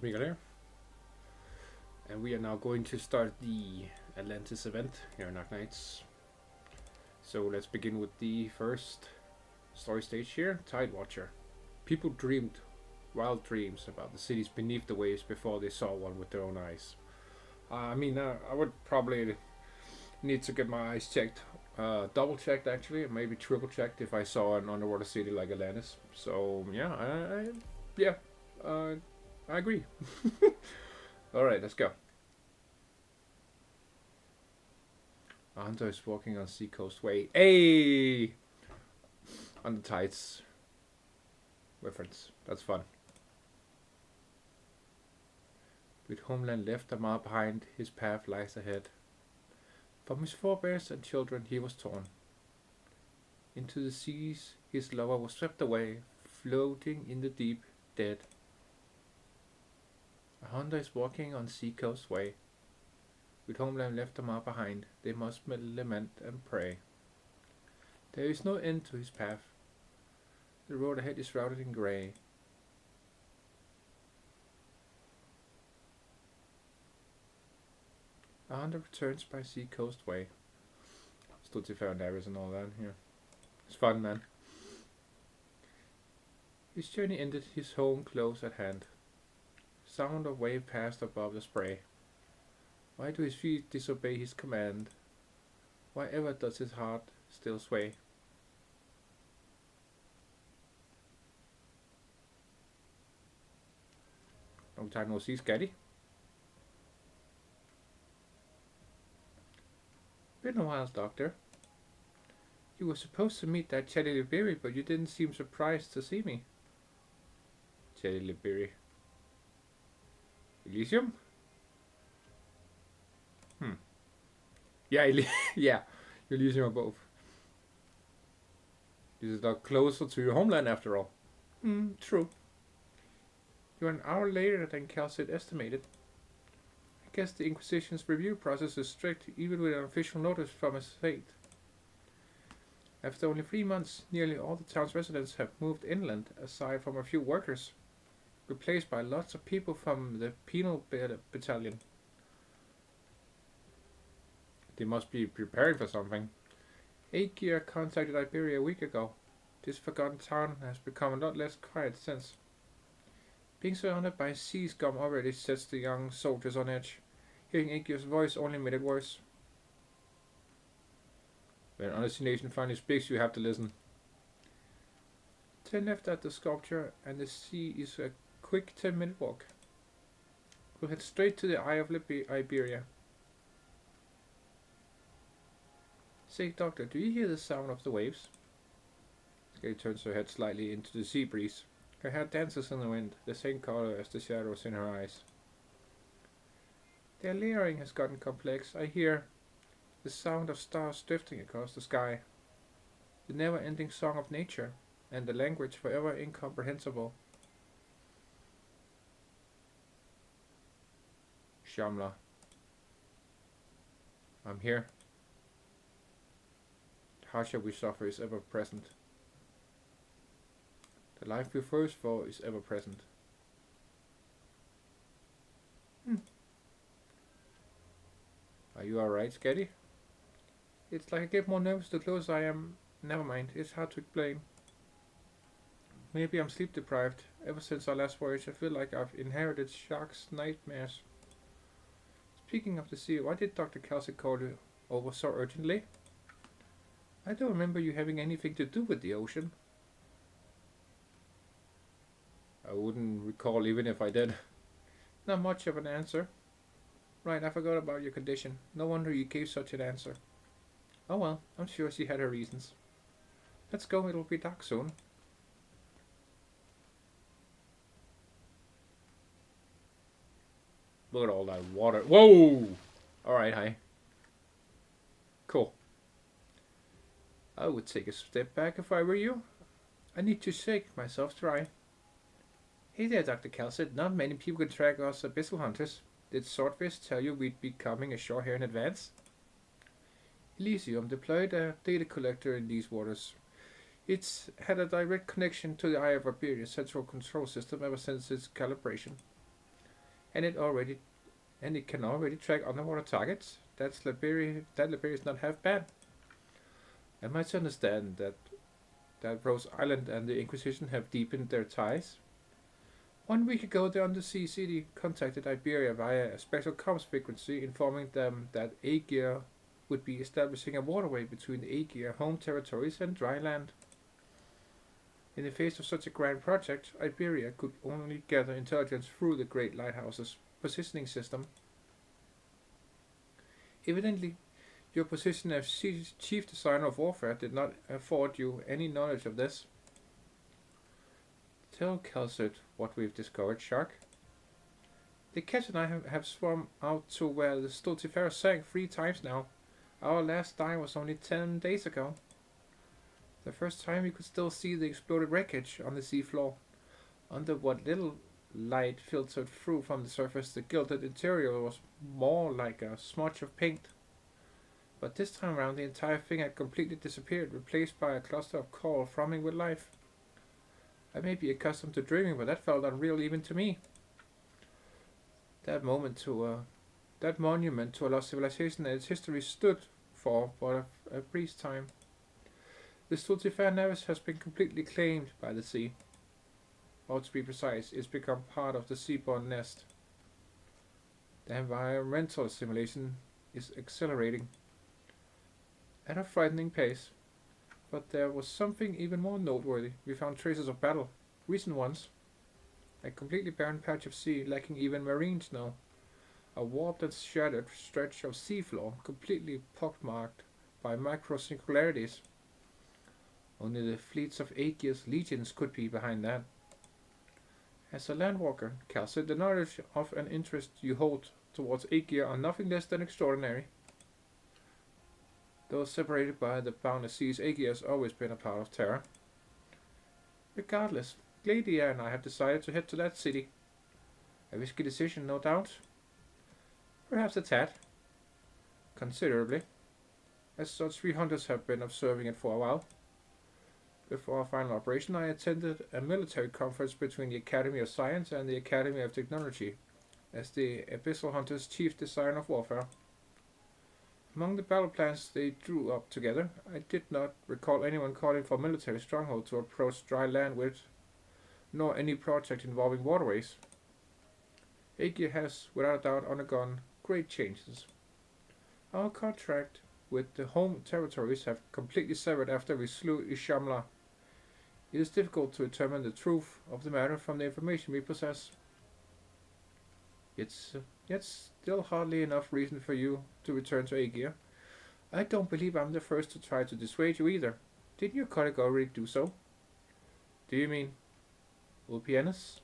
FrostyMikhail here, and we are now going to start the Atlantis event here in Arknights. So let's begin with the first story stage here, Tide Watcher. People dreamed wild dreams about the cities beneath the waves before they saw one with their own eyes. I would probably need to get my eyes checked, double checked actually, maybe triple checked if I saw an underwater city like Atlantis. So yeah, I agree. Alright, let's go. A hunter is walking on Seacoast Way. Hey! On the tides. Reference. That's fun. With homeland left a mile behind, his path lies ahead. From his forebears and children he was torn. Into the seas his lover was swept away, floating in the deep, dead. A hunter is walking on Seacoast Way. With homeland left a mile behind, they must lament and pray. There is no end to his path. The road ahead is shrouded in grey. A hunter returns by Seacoast Way. Stutify and Ares and all that here. It's fun, man. His journey ended, his home close at hand. Sound of wave passed above the spray. Why do his feet disobey his command? Why ever does his heart still sway? Long time no see, Scatty. Been a while, Doctor. You were supposed to meet that Chatty Liberi, but you didn't seem surprised to see me. Chatty Liberi. Elysium? Yeah, yeah, Elysium are both. This is not closer to your homeland after all. True. You're an hour later than Kal'tsit estimated. I guess the Inquisition's review process is strict, even with an official notice from his fate. After only 3 months, nearly all the town's residents have moved inland, aside from a few workers, replaced by lots of people from the penal battalion. They must be preparing for something. Ægir contacted Iberia a week ago. This forgotten town has become a lot less quiet since. Being surrounded by sea scum already sets the young soldiers on edge. Hearing Ægir's voice only made it worse. When an honest nation finally speaks, you have to listen. Turn left at the sculpture, and the sea is a quick 10-minute walk. We'll head straight to the Eye of Iberia. Say, Doctor, do you hear the sound of the waves? Skye turns her head slightly into the sea breeze. Her hair dances in the wind, the same color as the shadows in her eyes. Their layering has gotten complex. I hear the sound of stars drifting across the sky, the never-ending song of nature, and the language forever incomprehensible. Shamla. I'm here. The hardship we suffer is ever present. The life we thirst for is ever present. Are you alright, Sketty? It's like I get more nervous the closer I am. Never mind, it's hard to explain. Maybe I'm sleep deprived. Ever since our last voyage, I feel like I've inherited sharks' nightmares. Speaking of the sea, why did Dr. Kal'tsit call you over so urgently? I don't remember you having anything to do with the ocean. I wouldn't recall even if I did. Not much of an answer. Right, I forgot about your condition. No wonder you gave such an answer. Oh well, I'm sure she had her reasons. Let's go, it'll be dark soon. Look at all that water. Whoa! Alright, hi. Cool. I would take a step back if I were you. I need to shake myself dry. Hey there, Dr. Kal'tsit. Not many people can track us abyssal hunters. Did Swordfish tell you we'd be coming ashore here in advance? Elysium deployed a data collector in these waters. It's had a direct connection to the Eye of Iberia's central control system ever since its calibration. and it can already track underwater targets. That Liberia is not half bad. Am I to understand that Rose Island and the Inquisition have deepened their ties? 1 week ago, the undersea city contacted Iberia via a special comms frequency, informing them that Ægir would be establishing a waterway between the Ægir home territories and dry land. In the face of such a grand project, Iberia could only gather intelligence through the Great Lighthouse's positioning system. Evidently, your position as chief designer of warfare did not afford you any knowledge of this. Tell Kal'tsit what we've discovered, Shark. The cat and I have swum out to where the Stultifer sank 3 times now. Our last dive was only 10 days ago. The first time we could still see the exploded wreckage on the seafloor. Under what little light filtered through from the surface, the gilded interior was more like a smudge of paint. But this time around, the entire thing had completely disappeared, replaced by a cluster of coral throbbing with life. I may be accustomed to dreaming, but that felt unreal even to me. That monument to a lost civilization and its history stood for but a brief time. The Stultifer Nevis has been completely claimed by the sea. Or to be precise, it's become part of the seaborne nest. The environmental simulation is accelerating at a frightening pace. But there was something even more noteworthy. We found traces of battle, recent ones. A completely barren patch of sea, lacking even marine snow. A warped and shattered stretch of seafloor, completely pockmarked by micro-singularities. Only the fleets of Ægir's legions could be behind that. As a landwalker, Kal'tsit, the knowledge of and interest you hold towards Ægir are nothing less than extraordinary. Though separated by the boundless seas, Ægir has always been a part of Terra. Regardless, Gladia and I have decided to head to that city. A risky decision, no doubt. Perhaps a tad. Considerably. As such, we hunters have been observing it for a while. Before our final operation, I attended a military conference between the Academy of Science and the Academy of Technology, as the Abyssal Hunters' chief designer of warfare. Among the battle plans they drew up together, I did not recall anyone calling for a military stronghold to approach dry land with, nor any project involving waterways. Ægir has, without a doubt, undergone great changes. Our contract with the home territories have completely severed after we slew Ishamla. It is difficult to determine the truth of the matter from the information we possess. It's yet still hardly enough reason for you to return to Ægir. I don't believe I'm the first to try to dissuade you either. Didn't your colleague already do so? Do you mean Ulpianus?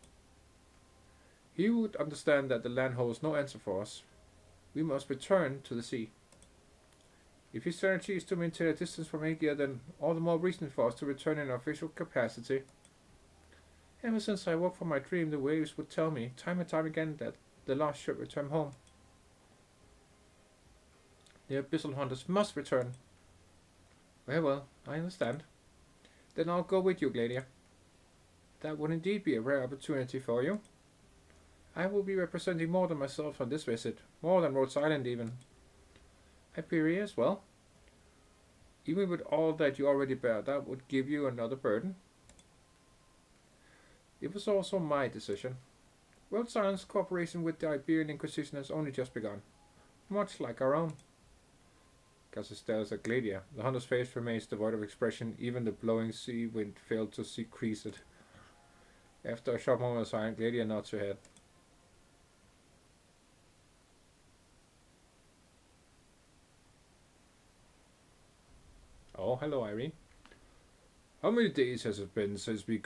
He would understand that the land holds no answer for us. We must return to the sea. If his strategy is to maintain a distance from Ægir, then all the more reason for us to return in official capacity. Ever since I woke from my dream, the waves would tell me, time and time again, that the lost should return home. The Abyssal Hunters must return. Very well, I understand. Then I'll go with you, Gladia. That would indeed be a rare opportunity for you. I will be representing more than myself on this visit, more than Rhodes Island even. Iberia as well. Even with all that you already bear, that would give you another burden. It was also my decision. Rhodes Island's cooperation with the Iberian Inquisition has only just begun, much like our own. Kal'tsit stares at Gladia. The hunter's face remains devoid of expression. Even the blowing sea wind failed to decrease it. After a short moment of silence, Gladia nods her head. Oh, hello, Irene. How many days has it been since we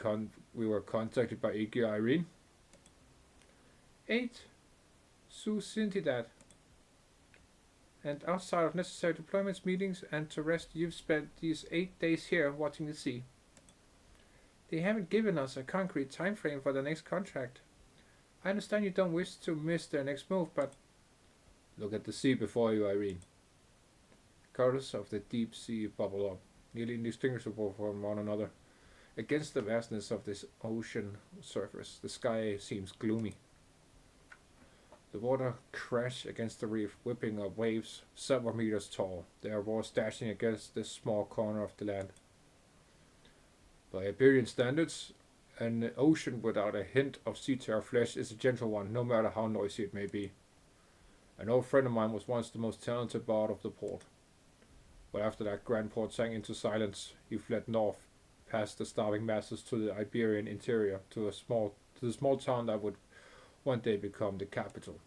were contacted by Ægir, Irene? 8. Sucintidad. And outside of necessary deployments, meetings, and to rest, you've spent these 8 days here watching the sea. They haven't given us a concrete time frame for the next contract. I understand you don't wish to miss their next move, but look at the sea before you, Irene. Currents of the deep sea bubble up, nearly indistinguishable from one another. Against the vastness of this ocean surface, the sky seems gloomy. The water crashed against the reef, whipping up waves several meters tall. Their roars dashing against this small corner of the land. By Iberian standards, an ocean without a hint of sea terror flesh is a gentle one, no matter how noisy it may be. An old friend of mine was once the most talented bard of the port. But after that grand port sank into silence, he fled north, past the starving masses to the Iberian interior, to the small town that would one day become the capital.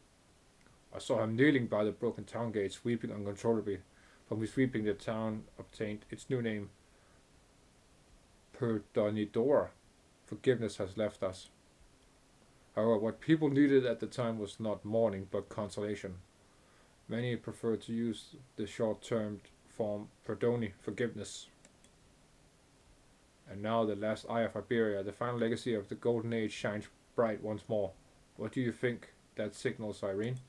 I saw him kneeling by the broken town gates, weeping uncontrollably. From his weeping, the town obtained its new name, Perdonidora. Forgiveness has left us. However, what people needed at the time was not mourning, but consolation. Many preferred to use the short-term form Perdoni, forgiveness. And now the last eye of Iberia, the final legacy of the Golden Age, shines bright once more. What do you think that signals, Irene?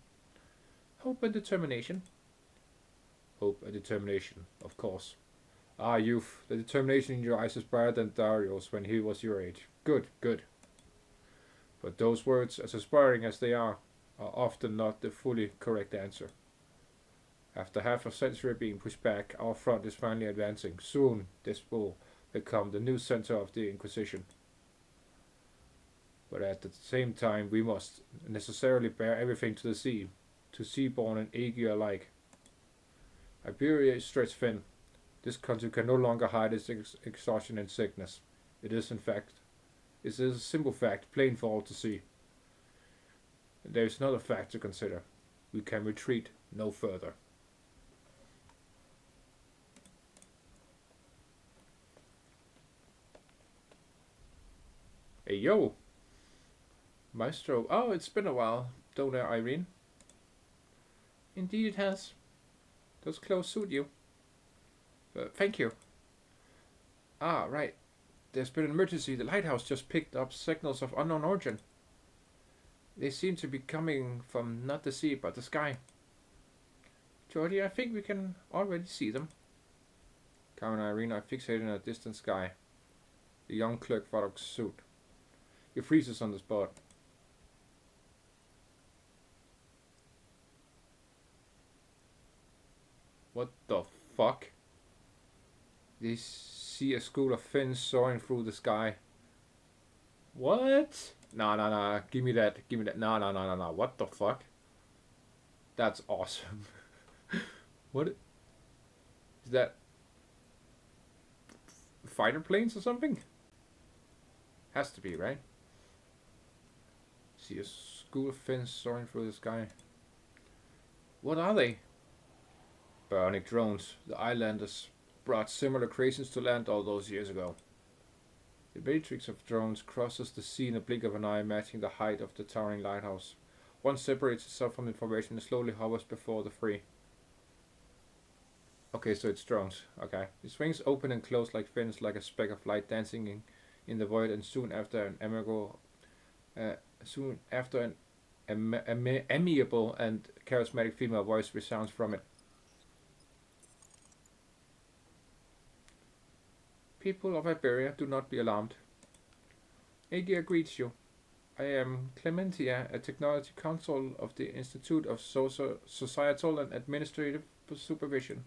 Hope and determination. Hope and determination, of course. Ah, youth, the determination in your eyes is brighter than Dario's when he was your age. Good, good. But those words, as aspiring as they are often not the fully correct answer. After half a century being pushed back, our front is finally advancing. Soon, this will become the new center of the Inquisition. But at the same time, we must necessarily bear everything to the sea, to seaborn and Ægir alike. Iberia is stretched thin. This country can no longer hide its exhaustion and sickness. It is a simple fact, plain for all to see. And there is another fact to consider. We can retreat no further. Hey yo! Maestro, oh, it's been a while, don't it, Irene? Indeed it has. Those clothes suit you. Thank you. Ah, right. There's been an emergency. The lighthouse just picked up signals of unknown origin. They seem to be coming from not the sea, but the sky. Geordie, I think we can already see them. Carmen and Irene are fixated in a distant sky. The young clerk follows suit. He freezes on the spot. What the fuck? They see a school of fins soaring through the sky. What? Nah. Give me that. Nah. What the fuck? That's awesome. What? Is that fighter planes or something? Has to be, right? See a school of fins soaring through the sky. What are they? Bionic drones. The islanders brought similar creations to land all those years ago. The matrix of drones crosses the sea in a blink of an eye, matching the height of the towering lighthouse. One separates itself from the formation and slowly hovers before the three. Okay, so it's drones. Okay. The swings open and close like fins, like a speck of light dancing in the void, and soon after an amiable and charismatic female voice resounds from it. People of Iberia, do not be alarmed. Ægir greets you. I am Clementia, a technology counsel of the Institute of Societal and Administrative Supervision.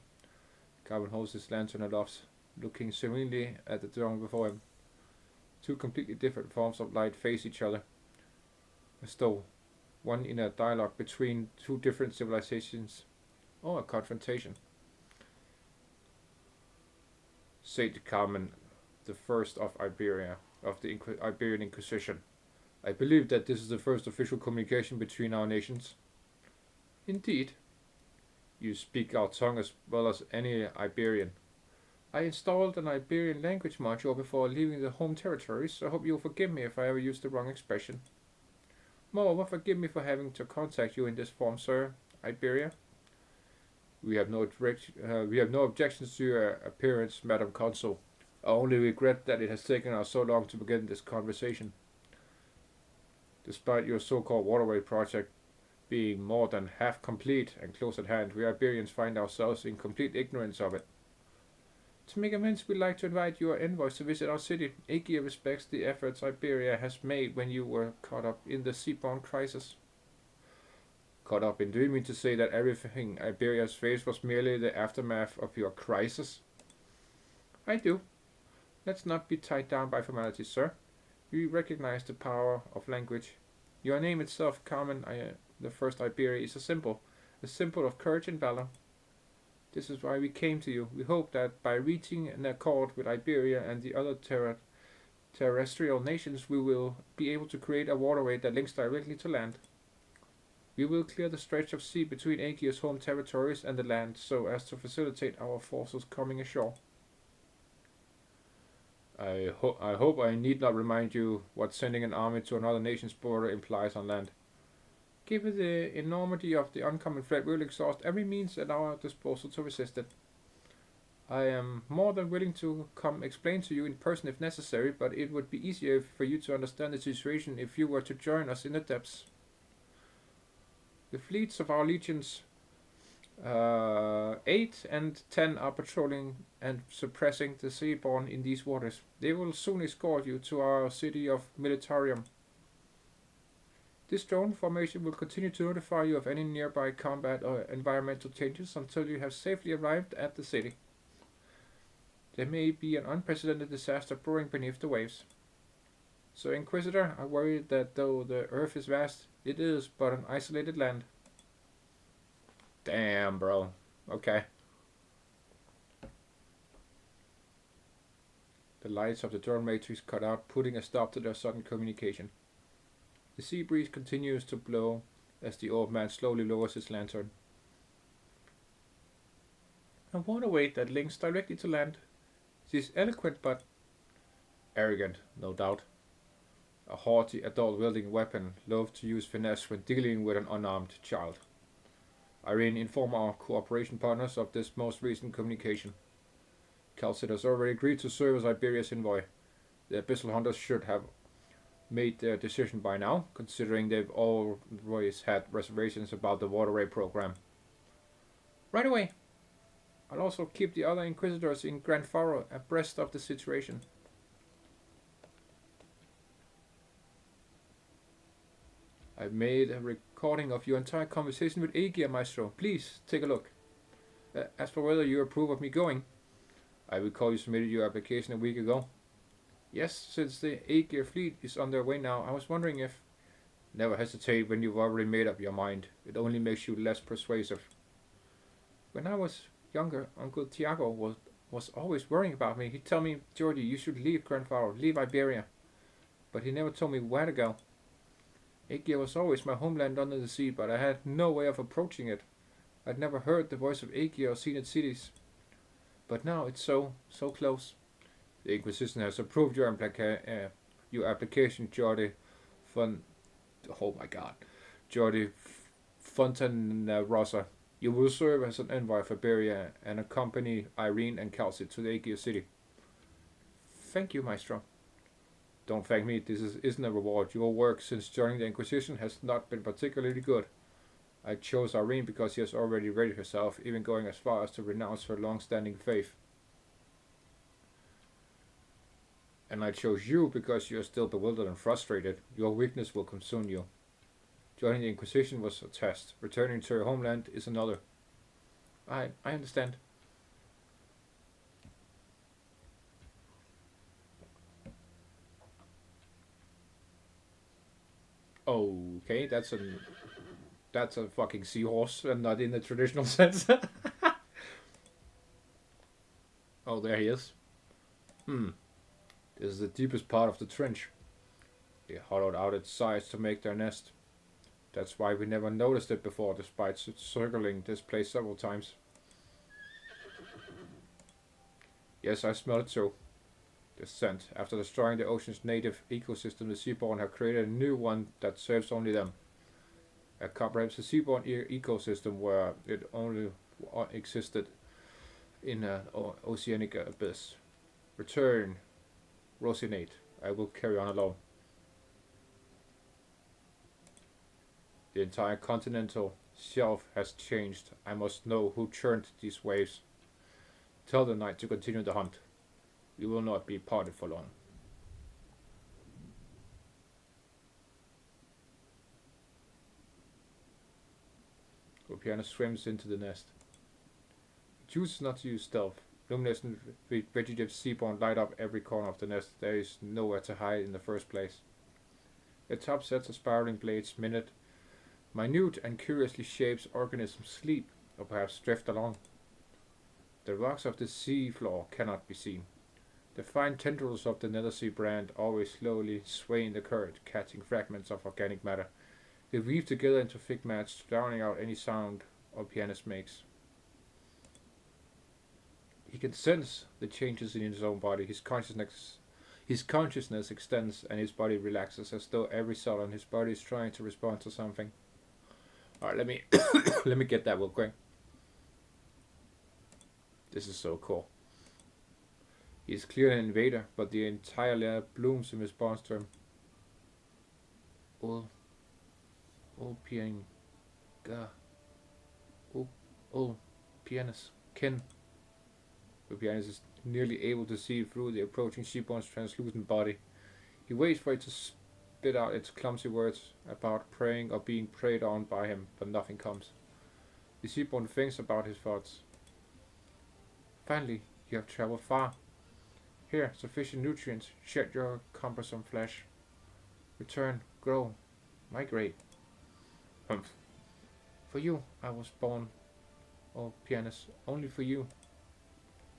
Calvin holds his lantern aloft, looking serenely at the throne before him. Two completely different forms of light face each other, as though one in a dialogue between two different civilizations, or a confrontation. Said Carmen, the first of Iberia, of the Iberian Inquisition. I believe that this is the first official communication between our nations. Indeed. You speak our tongue as well as any Iberian. I installed an Iberian language module before leaving the home territories, so I hope you'll forgive me if I ever use the wrong expression. Moreover, forgive me for having to contact you in this form, sir, Iberia. We have no objections to your appearance, Madam Consul. I only regret that it has taken us so long to begin this conversation. Despite your so-called waterway project being more than half complete and close at hand, we Iberians find ourselves in complete ignorance of it. To make amends, we'd like to invite your envoys to visit our city. Ægir respects the efforts Iberia has made when you were caught up in the seaborne crisis. Caught up in, do you mean to say that everything Iberia's faced was merely the aftermath of your crisis? I do. Let's not be tied down by formalities, sir. We recognize the power of language. Your name itself, Carmen, the First Iberia, is a symbol of courage and valor. This is why we came to you. We hope that by reaching an accord with Iberia and the other terrestrial nations, we will be able to create a waterway that links directly to land. We will clear the stretch of sea between Ægir's home territories and the land so as to facilitate our forces coming ashore. I hope I need not remind you what sending an army to another nation's border implies on land. Given the enormity of the oncoming threat, we will exhaust every means at our disposal to resist it. I am more than willing to come explain to you in person if necessary, but it would be easier for you to understand the situation if you were to join us in the depths. The fleets of our legions 8 and 10 are patrolling and suppressing the seaborne in these waters. They will soon escort you to our city of Militarium. This drone formation will continue to notify you of any nearby combat or environmental changes until you have safely arrived at the city. There may be an unprecedented disaster brewing beneath the waves. So, Inquisitor, I worry that though the Earth is vast, it is but an isolated land. Damn, bro. Okay. The lights of the drone matrix cut out, putting a stop to their sudden communication. The sea breeze continues to blow as the old man slowly lowers his lantern. A waterway that links directly to land. This is eloquent but arrogant, no doubt. A haughty adult wielding weapon, loath to use finesse when dealing with an unarmed child. Irene, inform our cooperation partners of this most recent communication. Kal'tsit has already agreed to serve as Iberia's envoy. The Abyssal Hunters should have made their decision by now, considering they've always had reservations about the waterway program. Right away. I'll also keep the other Inquisitors in Grand Faro abreast of the situation. I've made a recording of your entire conversation with Ægir, Maestro. Please, take a look. As for whether you approve of me going, I recall you submitted your application a week ago. Yes, since the Ægir fleet is on their way now, I was wondering if... Never hesitate when you've already made up your mind. It only makes you less persuasive. When I was younger, Uncle Tiago was always worrying about me. He'd tell me, Geordie, you should leave Grand Faro, leave Iberia. But he never told me where to go. Ægir was always my homeland under the sea, but I had no way of approaching it. I'd never heard the voice of Ægir or seen its cities. But now it's so close. The Inquisition has approved your application, Geordie Geordie Fontanerosa. You will serve as an envoy for Iberia and accompany Irene and Kal'tsit to the Ægir city. Thank you, Maestro. Don't thank me, this isn't a reward. Your work since joining the Inquisition has not been particularly good. I chose Irene because she has already readied herself, even going as far as to renounce her long-standing faith. And I chose you because you are still bewildered and frustrated. Your weakness will consume you. Joining the Inquisition was a test. Returning to your homeland is another. I understand. Okay, that's a fucking seahorse, and not in the traditional sense. Oh, there he is. This is the deepest part of the trench. They hollowed out its sides to make their nest. That's why we never noticed it before, despite circling this place several times. Yes, I smell it too. The scent. After destroying the ocean's native ecosystem, the seaborn have created a new one that serves only them. A comprehensive seaborn ecosystem where it only existed in an oceanic abyss. Return, Rosinate. I will carry on alone. The entire continental shelf has changed. I must know who churned these waves. Tell the knight to continue the hunt. We will not be parted for long. Pianus swims into the nest. He chooses not to use stealth. Luminescent vegetative seaborn light up every corner of the nest. There is nowhere to hide in the first place. The top sets of spiraling blades, minute and curiously shaped organisms sleep, or perhaps drift along. The rocks of the sea floor cannot be seen. The fine tendrils of the nether-sea brand always slowly sway in the current, catching fragments of organic matter. They weave together into thick mats, drowning out any sound our pianist makes. He can sense the changes in his own body. His consciousness extends and his body relaxes as though every cell in his body is trying to respond to something. Alright, let me let me get that real quick. This is so cool. He is clearly an invader, but the entire lair blooms in response to him. All pianist kin. The pianist is nearly able to see through the approaching sheepborn's translucent body. He waits for it to spit out its clumsy words about preying or being preyed on by him, but nothing comes. The sheepborn thinks about his thoughts. Finally, you have traveled far. Here, sufficient nutrients, shed your cumbersome flesh. Return, grow, migrate. For you I was born, oh pianist, only for you.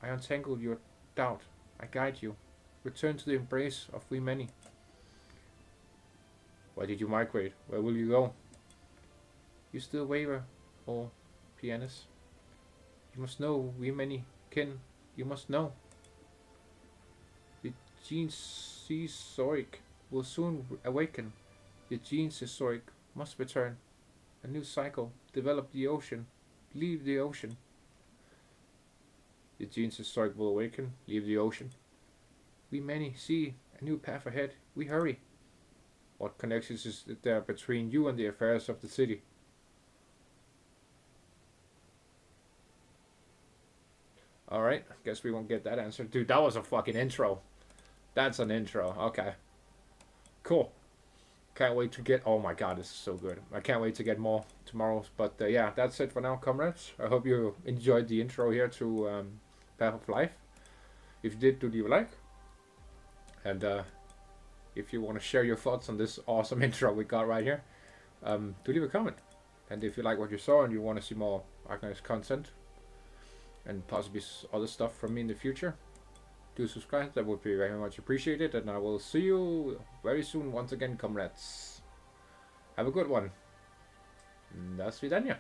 I untangle your doubt, I guide you. Return to the embrace of we many. Why did you migrate? Where will you go? You still waver, oh pianist. You must know, we many kin, you must know. The Genesis will soon awaken. The Genesis must return. A new cycle, develop the ocean, leave the ocean. The Genesis will awaken, leave the ocean. We many see a new path ahead, we hurry. What connections is there between you and the affairs of the city? Alright, guess we won't get that answer. Dude, that was a fucking intro. That's an intro, okay. Cool. Can't wait to get... Oh my god, this is so good. I can't wait to get more tomorrow. But yeah, that's it for now, comrades. I hope you enjoyed the intro here to Path of Life. If you did, do leave a like. And if you want to share your thoughts on this awesome intro we got right here, do leave a comment. And if you like what you saw and you want to see more Arknights content, and possibly other stuff from me in the future, do subscribe. That would be very much appreciated. And I will see you very soon once again, comrades. Have a good one. До свидания.